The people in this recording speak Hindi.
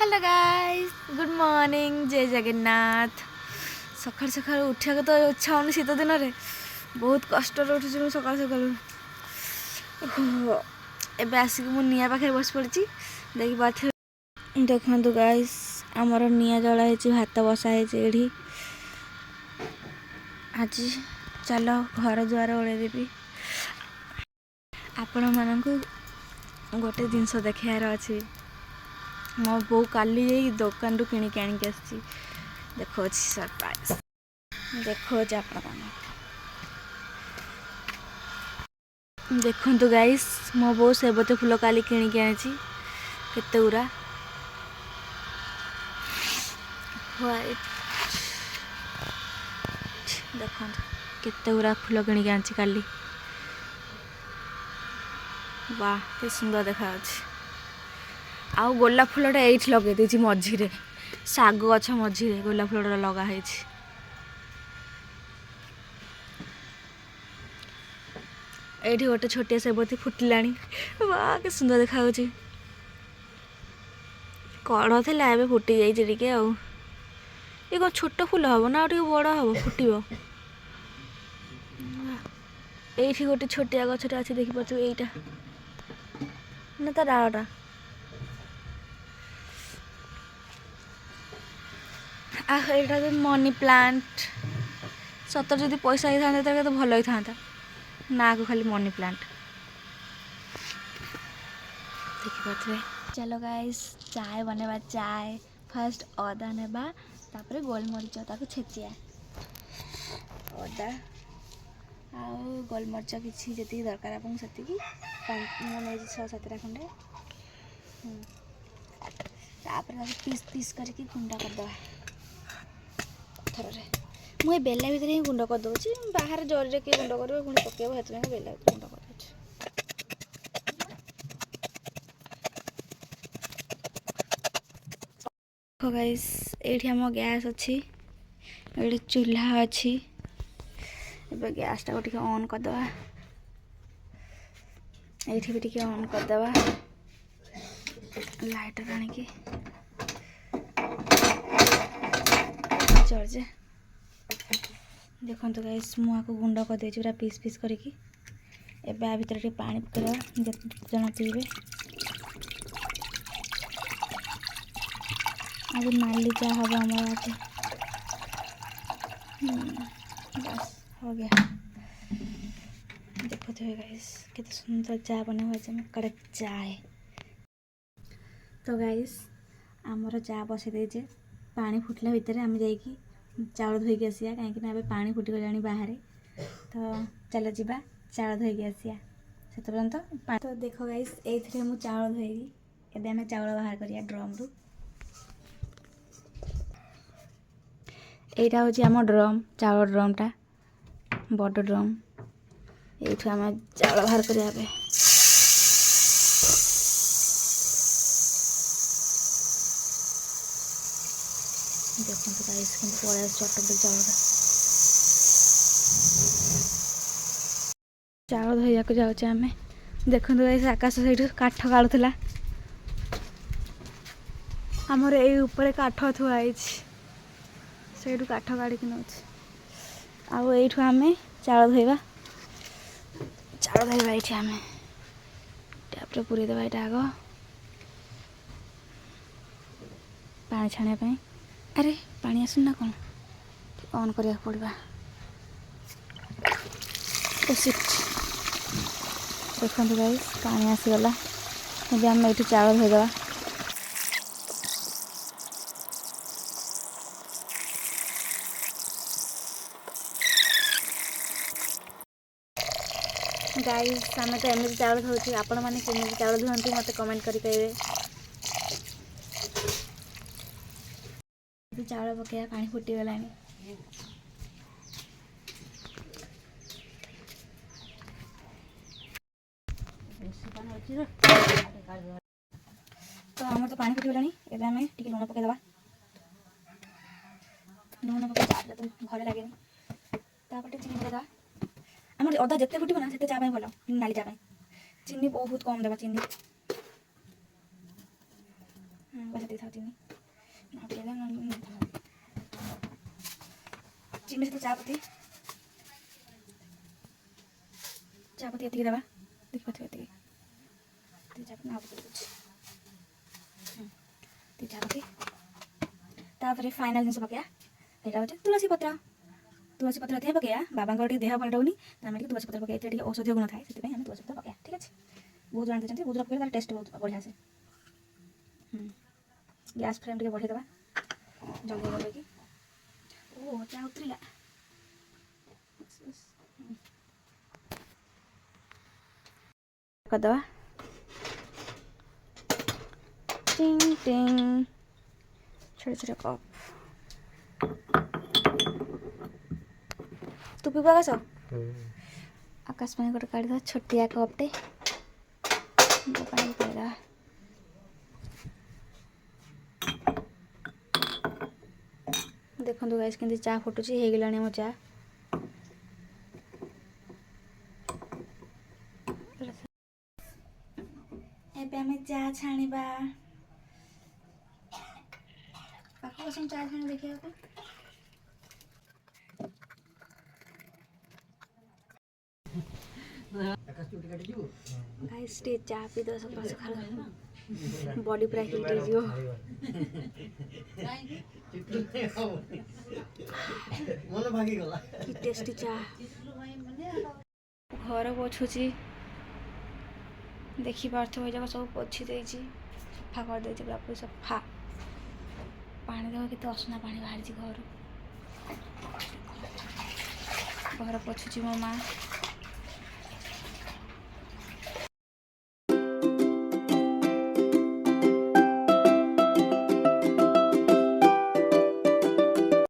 हेलो गाइस गुड मॉर्निंग जय जगन्नाथ। सकाल सकाल उठा तो इच्छा होनी शीत दिन में बहुत कष्ट उठुची सकाल सकाल एबे आसिक मु निया पाखे बस पड़ी देखी पार्थे देखु गाइस आमर निया जला भात बसा है आज चलो घर द्वार ओलैदेवी आपण मानू गोटे जिनस देखार अच्छी मो बो काली दुकान रू किणिक आणिक आसी देखो सरप्राइज देखो देखु गाइस मो बो सेबती फूल काली किणिक आनी केते गुरा व्हाइट देखो केते गुरा फूल किणिक आनी काली वाह के सुंदर देखा आउ गोलाप फूलटा ये लगे देती मझीरे शाग गछ मझीरे गोलाप फूलटा लगाई ये गोटे छोटिया सेबती फुटिला वाह के सुंदर देखा कड़ थे ए फुटी जाइए ये कौन छोट फूल हम ना बड़ हम फुटब ये गोटे छोटिया गछटा अच्छी देखिपे यहीटा ना ता डालटा एटा मनी प्लांट सतर जदि पैसा ही था तो भल ही था ना को खाली मनी प्लांट देखिपे। चलो गाइस चाय बनेबा चाय फास्ट अदा नेबा तापर गोलमरीच ताको छेचिया अदा आउ गोलमरीच किसी जी दरकार आपको से मुझे 6-7टा खंडे तापर पीस पीस करके गुंडा करदे थर मुझे बेला भितर ही गुंड कर दूसरी बाहर जरी किए गुंड कर पुणी पकेब से बेला भितर गुंड कर गाइस ये आम गैस अच्छी ये चूल्हा अच्छी ए गैस टाक टे ऑन करदे ये भी टे ऑन करदे लाइटर आनिकी चलजे देखो गाइस मुझे गुंड कर दे पूरा पीस पीस करके एबे आ भीतर टे पानी पकेवा जन पीबे आज नाली चाह हम हमारा आज बस हो गया। देखो गाइस कितने सुंदर चाय बना हुआ कड़क चाय। तो गाइस आमर चा बसई देचे पानी फुटला भितर आम जाइकी चाउल धोईकी आसिया कहीं पानी फुटी गलानी बाहर तो चलो जीवा चाउल धोईकी आसिया से पर्यंत तो देखो गाइस ये मुझे चाउल धोईली एबे आम चाउल बाहर करिया ड्रम रु यहाँ हूँ आम ड्रम चाउल ड्रमटा बड़ ड्रम ये आम चाउल बाहर करिया देखो तो गाइस कि पड़े चटक चाउल धोया को जाऊँ आम देखो गाइस आकाश से काठ काढ़ुला आमर ये काठ थुआई से काठ काढ़ी नौ आउ आम चाउल धोवा ये आम टैप्रे पूरी देवा यहाँ आग पानी छाणा अरे पानी आसुन ना कौन ऑन करिया पड़वा देखो गाइस पानी आसीगला अभी आम ये चाउल धोईदेवा गाइस आम तो एमती चाउल धोचे आपण मैंने केमी चाउल धुंती मत कमेंट करें चाउल पकड़ा पानी फुटीगला तो आम तो पानी फुटीगला एवं आम टे लुण पकईदे लुण पकड़ तो भल लगे चीनी पकईदे आम अदा जिते फुटब ना से चाय भल नाली चाय चीनी बहुत कम देवा चीनी पैसा दे था चीनी चीनी से चापत्ती एति दबा देख पाते एति चापत्ती ना चापत्ती तापर फाइनाल जिन पकड़ा यहाँ हूँ तुलसी पत्र ये पकड़ा बाबा देह भल रोनी तुलसी पत्र पकड़े औषधीय गुण थाए से तुलसी पत्र पकड़ा ठीक अच्छे बहुत जन देखते बहुत पकड़े तार टेस्ट बहुत बढ़िया से गैस फ्लेम टे बढ़ेदबा जल्दी जल्दी ओ चा उतरला करदबा टिंग टिंग छोटे छोटे कप तू पीवा आकाश आकाश पानी गोटे काढ़ छोटिया कपटे पानी पीला देखो गाइस केंदी चा फुटुची हे गेलानी मो चा एबे हमें चा छाणीबा पाखो कसम चा छाणी देखिया को गाइस टे चा पी दो सकाळ सकाळ बॉडी पूरा हिट हो कि टेस्टी चा घर पोछुची देखी पार्थो जगह सब पोछी देची सफा कर देची पूरा सफा पानी देव केते असना पानी बाहरी घर पोछुची मो माँ